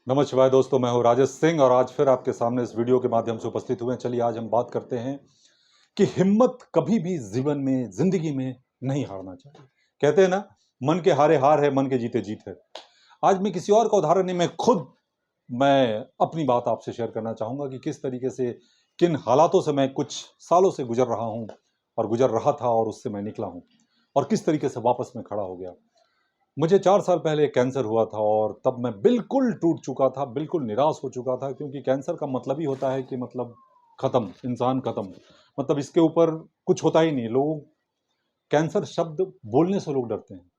नमः शिवाय दोस्तों, मैं हूँ राजेश सिंह और आज फिर आपके सामने इस वीडियो के माध्यम से उपस्थित हुए हैं। चलिए आज हम बात करते हैं कि हिम्मत कभी भी जीवन में, जिंदगी में नहीं हारना चाहिए। कहते हैं ना, मन के हारे हार है, मन के जीते जीत है। आज मैं किसी और का उदाहरण नहीं, मैं अपनी बात आपसे शेयर करना चाहूंगा कि किस तरीके से, किन हालातों से मैं कुछ सालों से गुजर रहा हूँ और गुजर रहा था और उससे मैं निकला हूँ और किस तरीके से वापस में खड़ा हो गया। मुझे 4 साल पहले कैंसर हुआ था और तब मैं बिल्कुल टूट चुका था, बिल्कुल निराश हो चुका था, क्योंकि कैंसर का मतलब ही होता है कि मतलब खत्म, इंसान खत्म। मतलब इसके ऊपर कुछ होता ही नहीं। लोग कैंसर शब्द बोलने से लोग डरते हैं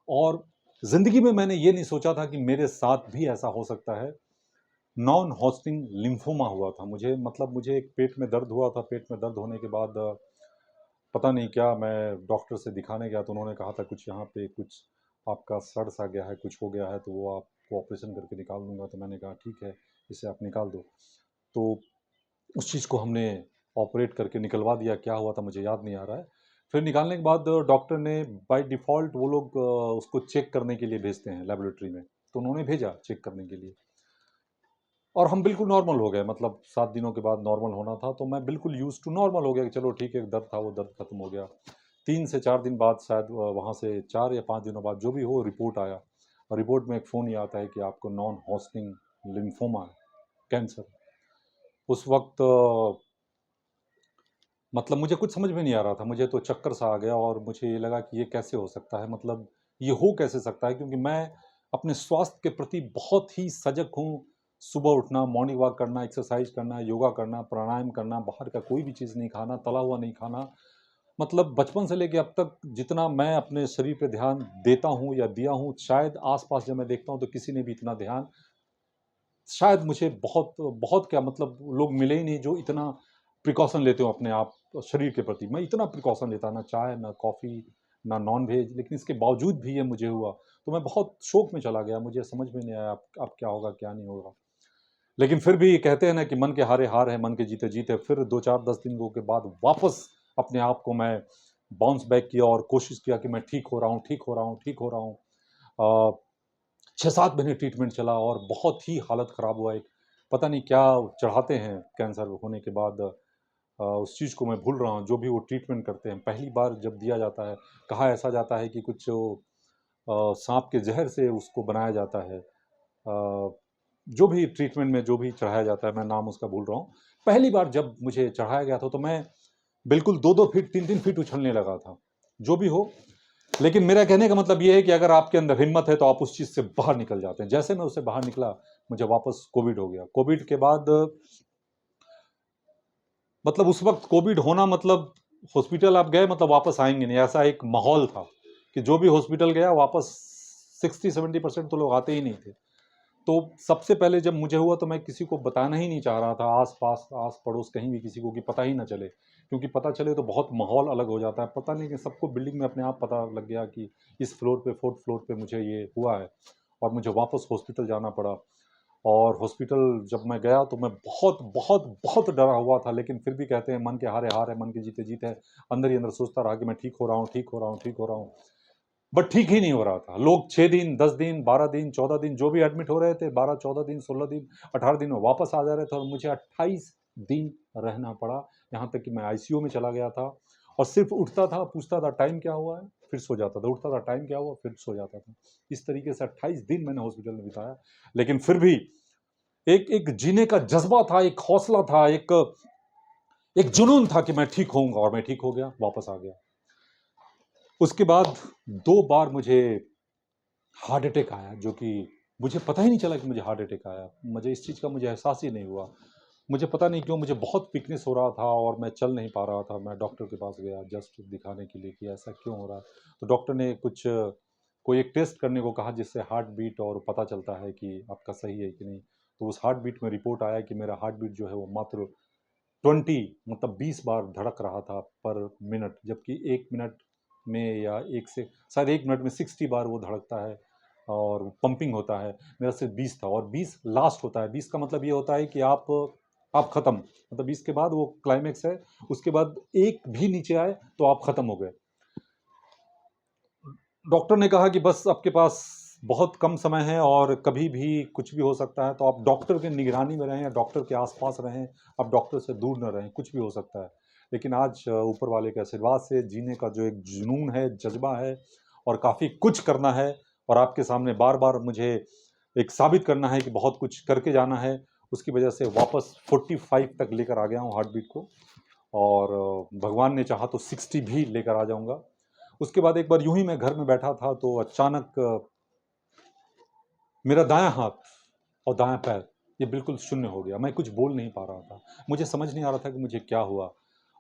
और ज़िंदगी में मैंने ये नहीं सोचा था कि मेरे साथ भी ऐसा हो सकता है। नॉन हॉस्टिंग लिम्फोमा हुआ था मुझे। मतलब मुझे एक पेट में दर्द हुआ था। पेट में दर्द होने के बाद पता नहीं क्या, मैं डॉक्टर से दिखाने गया तो उन्होंने कहा था कुछ यहाँ पे कुछ आपका सड़ सा गया है, कुछ हो गया है, तो वो आपको ऑपरेशन करके निकाल दूंगा। तो मैंने कहा ठीक है, इसे आप निकाल दो। तो उस चीज़ को हमने ऑपरेट करके निकलवा दिया। क्या हुआ था मुझे याद नहीं आ रहा है। फिर निकालने के बाद डॉक्टर ने बाय डिफ़ॉल्ट वो लोग उसको चेक करने के लिए भेजते हैं लेबोरेटरी में। तो उन्होंने भेजा चेक करने के लिए और हम बिल्कुल नॉर्मल हो गए। मतलब 7 दिनों के बाद नॉर्मल होना था, तो मैं बिल्कुल यूज़ टू नॉर्मल हो गया कि चलो ठीक है, दर्द था वो दर्द खत्म हो गया। 3 से 4 दिन बाद शायद वहाँ से 4 या 5 दिनों बाद जो भी हो रिपोर्ट आया और रिपोर्ट में एक फ़ोन ये आता है कि आपको नॉन हॉस्टिंग लिम्फोमा है, कैंसर। उस वक़्त मतलब मुझे कुछ समझ में नहीं आ रहा था। मुझे तो चक्कर सा आ गया और मुझे ये लगा कि ये कैसे हो सकता है, मतलब ये हो कैसे सकता है, क्योंकि मैं अपने स्वास्थ्य के प्रति बहुत ही सजग हूँ। सुबह उठना, मॉर्निंग वॉक करना, एक्सरसाइज करना, योगा करना, प्राणायाम करना, बाहर का कोई भी चीज़ नहीं खाना, तला हुआ नहीं खाना। मतलब बचपन से लेके अब तक जितना मैं अपने शरीर पे ध्यान देता हूँ या दिया हूँ, शायद आस-पास जब मैं देखता हूँ तो किसी ने भी इतना ध्यान, शायद मुझे बहुत बहुत क्या, मतलब लोग मिले ही नहीं जो इतना प्रिकॉशन लेते हो अपने आप शरीर के प्रति। मैं इतना प्रिकॉशन लेता, ना चाय, ना कॉफ़ी, ना नॉन-वेज, लेकिन इसके बावजूद भी ये मुझे हुआ। तो मैं बहुत शोक में चला गया। मुझे समझ में नहीं आया अब क्या होगा, क्या नहीं होगा। लेकिन फिर भी कहते हैं ना कि मन के हारे हार है, मन के जीते जीत है। फिर 2-4-10 दिनों के बाद वापस अपने आप को मैं बाउंस बैक किया और कोशिश किया कि मैं ठीक हो रहा हूँ, ठीक हो रहा हूँ, ठीक हो रहा हूँ। अ, 6-7 महीने ट्रीटमेंट चला और बहुत ही हालत ख़राब हुआ। एक पता नहीं क्या चढ़ाते हैं कैंसर होने के बाद, उस चीज़ को मैं भूल रहा हूँ। जो भी वो ट्रीटमेंट करते हैं, पहली बार जब दिया जाता है, कहा ऐसा जाता है कि कुछ साँप के ज़हर से उसको बनाया जाता है। जो भी ट्रीटमेंट में जो भी चढ़ाया जाता है, मैं नाम उसका भूल रहा हूँ। पहली बार जब मुझे चढ़ाया गया था तो मैं बिल्कुल 2-2 फीट, 3-3 फीट उछलने लगा था। जो भी हो, लेकिन मेरा कहने का मतलब ये है कि अगर आपके अंदर हिम्मत है तो आप उस चीज़ से बाहर निकल जाते हैं। जैसे मैं उससे बाहर निकला, मुझे वापस कोविड हो गया। कोविड के बाद मतलब उस वक़्त कोविड होना मतलब हॉस्पिटल आप गए मतलब वापस आएँगे नहीं, ऐसा एक माहौल था कि जो भी हॉस्पिटल गया वापस 60-70% तो लोग आते ही नहीं थे। तो सबसे पहले जब मुझे हुआ तो मैं किसी को बताना ही नहीं चाह रहा था, आस-पास, आस-पड़ोस कहीं भी किसी को, कि पता ही ना चले। क्योंकि पता चले तो बहुत माहौल अलग हो जाता है। पता नहीं कि सबको बिल्डिंग में अपने आप पता लग गया कि इस फ्लोर पे, 4th फ्लोर पे मुझे ये हुआ है और मुझे वापस हॉस्पिटल जाना पड़ा। और हॉस्पिटल जब मैं गया तो मैं बहुत, बहुत, बहुत डरा हुआ था, लेकिन फिर भी कहते हैं मन के हारे हार है, मन के जीते जीत है। अंदर ही अंदर सोचता रहा कि मैं ठीक हो रहा हूँ, ठीक हो रहा हूँ, ठीक हो रहा हूँ। बट ठीक ही नहीं हो रहा था। लोग 6 दिन, 10 दिन, 12 दिन, 14 दिन जो भी एडमिट हो रहे थे, 12, 14 दिन, 16 दिन, 18 दिन में वापस आ जा रहे थे और मुझे 28 दिन रहना पड़ा। यहाँ तक कि मैं आईसीयू में चला गया था और सिर्फ़ उठता था, पूछता था टाइम क्या हुआ है? फिर सो जाता था। उठता था टाइम क्या हुआ? फिर सो जाता था। इस तरीके से 28 दिन मैंने हॉस्पिटल में बिताया। लेकिन फिर भी एक एक जीने का जज़्बा था, एक हौसला था, एक एक जुनून था कि मैं ठीक होऊँगा और मैं ठीक हो गया, वापस आ गया। उसके बाद 2 बार मुझे हार्ट अटैक आया, जो कि मुझे पता ही नहीं चला कि मुझे हार्ट अटैक आया। मुझे इस चीज़ का मुझे एहसास ही नहीं हुआ। मुझे पता नहीं क्यों मुझे बहुत वीकनेस हो रहा था और मैं चल नहीं पा रहा था। मैं डॉक्टर के पास गया जस्ट दिखाने के लिए कि ऐसा क्यों हो रहा है। तो डॉक्टर ने कुछ कोई एक टेस्ट करने को कहा जिससे हार्ट बीट और पता चलता है कि आपका सही है कि नहीं। तो उस हार्ट बीट में रिपोर्ट आया कि मेरा हार्ट बीट जो है वो मात्र 20 मतलब 20 बार धड़क रहा था पर मिनट, जबकि 1 मिनट में या 1 से शायद 1 मिनट में 60 बार वो धड़कता है और पंपिंग होता है। मेरा सिर्फ 20 था और 20 लास्ट होता है। 20 का मतलब ये होता है कि आप ख़त्म, मतलब 20 के बाद वो क्लाइमेक्स है। उसके बाद एक भी नीचे आए तो आप ख़त्म हो गए। डॉक्टर ने कहा कि बस आपके पास बहुत कम समय है और कभी भी कुछ भी हो सकता है, तो आप डॉक्टर की निगरानी में रहें या डॉक्टर के आसपास रहें, आप डॉक्टर से दूर न रहें, कुछ भी हो सकता है। लेकिन आज ऊपर वाले के आशीर्वाद से जीने का जो एक जुनून है, जज्बा है और काफ़ी कुछ करना है और आपके सामने बार-बार मुझे एक साबित करना है कि बहुत कुछ करके जाना है, उसकी वजह से वापस 45 तक लेकर आ गया हूँ हार्ट बीट को और भगवान ने चाहा तो 60 भी लेकर आ जाऊँगा। उसके बाद एक बार यूँ ही मैं घर में बैठा था तो अचानक मेरा दायाँ हाथ और दायाँ पैर ये बिल्कुल शून्य हो गया। मैं कुछ बोल नहीं पा रहा था। मुझे समझ नहीं आ रहा था कि मुझे क्या हुआ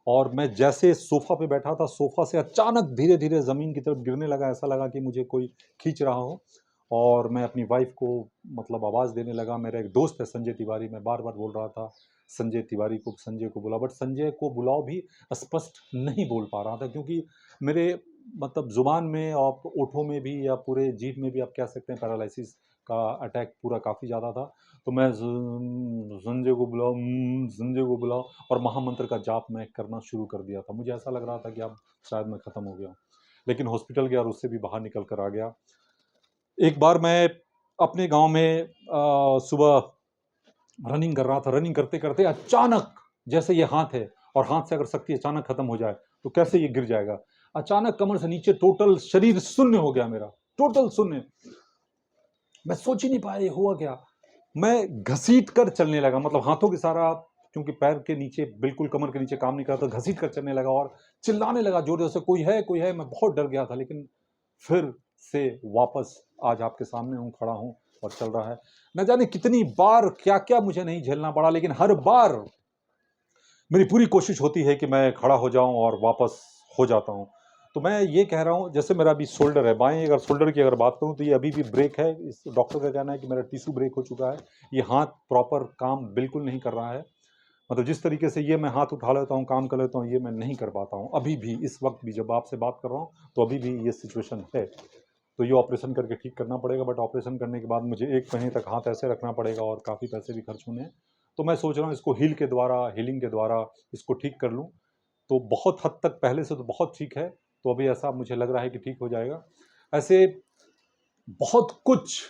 और मैं जैसे सोफ़ा पे बैठा था, सोफ़ा से अचानक धीरे-धीरे ज़मीन की तरफ गिरने लगा। ऐसा लगा कि मुझे कोई खींच रहा हो और मैं अपनी वाइफ़ को मतलब आवाज़ देने लगा। मेरा एक दोस्त है संजय तिवारी, मैं बार-बार बोल रहा था संजय को बुलाओ, बट संजय को बुलाओ भी स्पष्ट नहीं बोल पा रहा था क्योंकि मेरे मतलब ज़ुबान में और होठों में भी या पूरे जीभ में भी आप कह सकते हैं पैरालिसिस का अटैक पूरा काफ़ी ज़्यादा था। तो मैं संजय को बुलाओ, संजय को बुलाओ और महामंत्र का जाप मैं करना शुरू कर दिया था। मुझे ऐसा लग रहा था कि अब शायद मैं ख़त्म हो गया हूँ। लेकिन हॉस्पिटल गया और उससे भी बाहर निकल कर आ गया। एक बार मैं अपने गाँव में सुबह रनिंग कर रहा था। रनिंग करते-करते अचानक जैसे ये हाथ है और हाथ से अगर शक्ति अचानक ख़त्म हो जाए, तो कैसे ये गिर जाएगा। अचानक कमर से नीचे टोटल शरीर शून्य हो गया मेरा, टोटल शून्य। मैं सोच ही नहीं पाया ये हुआ क्या? मैं घसीट कर चलने लगा मतलब हाथों के सारा क्योंकि पैर के नीचे बिल्कुल कमर के नीचे काम नहीं कर रहा था, घसीट कर चलने लगा और चिल्लाने लगा ज़ोर-ज़ोर से, कोई है? मैं बहुत डर गया था लेकिन फिर से वापस आज आपके सामने हूँ, खड़ा हूँ और चल रहा है। न जाने कितनी बार क्या-क्या मुझे नहीं झेलना पड़ा लेकिन हर बार मेरी पूरी कोशिश होती है कि मैं खड़ा हो जाऊँ और वापस हो जाता हूँ। तो मैं ये कह रहा हूँ जैसे मेरा अभी शोल्डर है, बाएँ अगर शोल्डर की अगर बात करूँ तो ये अभी भी ब्रेक है। इस डॉक्टर का कहना है कि मेरा टिश्यू ब्रेक हो चुका है। ये हाथ प्रॉपर काम बिल्कुल नहीं कर रहा है। मतलब जिस तरीके से ये मैं हाथ उठा लेता हूँ, काम कर लेता हूँ, ये मैं नहीं कर पाता हूँ। अभी भी इस वक़्त भी जब आपसे बात कर रहा हूँ, तो अभी भी ये सिचुएशन है। तो ये ऑपरेशन करके ठीक करना पड़ेगा बट ऑपरेशन करने के बाद मुझे 1 महीने तक हाथ ऐसे रखना पड़ेगा और काफ़ी पैसे भी खर्च होने हैं। तो मैं सोच रहा हूँ इसको हीलिंग के द्वारा इसको ठीक कर लूँ। तो बहुत हद तक पहले से तो बहुत ठीक है, तो अभी ऐसा मुझे लग रहा है कि ठीक हो जाएगा। ऐसे बहुत कुछ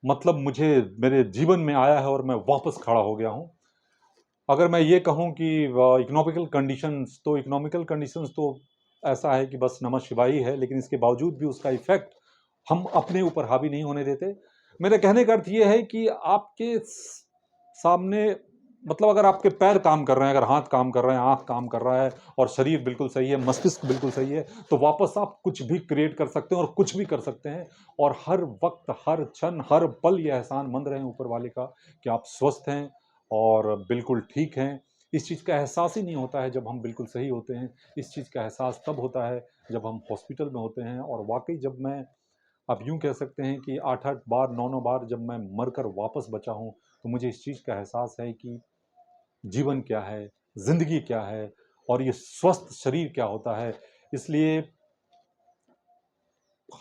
मतलब मुझे मेरे जीवन में आया है और मैं वापस खड़ा हो गया हूँ। अगर मैं ये कहूँ कि इकोनॉमिकल कंडीशंस तो ऐसा है कि बस नमः शिवाय ही है, लेकिन इसके बावजूद भी उसका इफ़ेक्ट हम अपने ऊपर हावी नहीं होने देते। मेरे कहने का अर्थ ये है कि आपके सामने मतलब अगर आपके पैर काम कर रहे हैं, अगर हाथ काम कर रहे हैं, आँख काम कर रहा है और शरीर बिल्कुल सही है, मस्तिष्क बिल्कुल सही है, तो वापस आप कुछ भी क्रिएट कर सकते हैं और कुछ भी कर सकते हैं और हर वक़्त, हर क्षण, हर पल ये एहसान-मंद रहें ऊपर वाले का कि आप स्वस्थ हैं और बिल्कुल ठीक हैं। इस चीज़ का एहसास ही नहीं होता है जब हम बिल्कुल सही होते हैं। इस चीज़ का एहसास तब होता है जब हम हॉस्पिटल में होते हैं और वाक़ई जब मैं आप यूँ कह सकते हैं कि 8-8 बार, 9-9 बार जब मैं मरकर वापस बचा हूँ, तो मुझे इस चीज़ का एहसास है कि जीवन क्या है, ज़िंदगी क्या है और ये स्वस्थ शरीर क्या होता है। इसलिए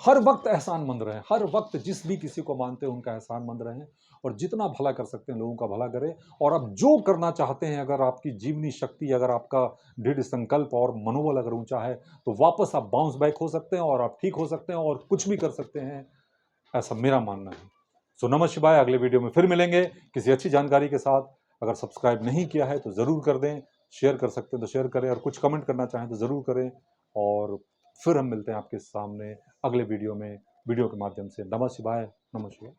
हर वक़्त एहसानमंद रहें, हर वक़्त जिस भी किसी को मानते हैं उनका एहसानमंद रहें और जितना भला कर सकते हैं लोगों का भला करें और आप जो करना चाहते हैं अगर आपकी जीवनी शक्ति, अगर आपका दृढ़ संकल्प और मनोबल अगर ऊँचा है, तो वापस आप बाउंस बैक हो सकते हैं और आप ठीक हो सकते हैं और कुछ भी कर सकते हैं, ऐसा मेरा मानना है। सो नमः शिवाय, अगले वीडियो में फिर मिलेंगे किसी अच्छी जानकारी के साथ। अगर सब्सक्राइब नहीं किया है तो ज़रूर कर दें, शेयर कर सकते हैं तो शेयर करें और कुछ कमेंट करना चाहें तो ज़रूर करें और फिर हम मिलते हैं आपके सामने अगले वीडियो में, वीडियो के माध्यम से। नमः शिवाय, नमः शिवाय।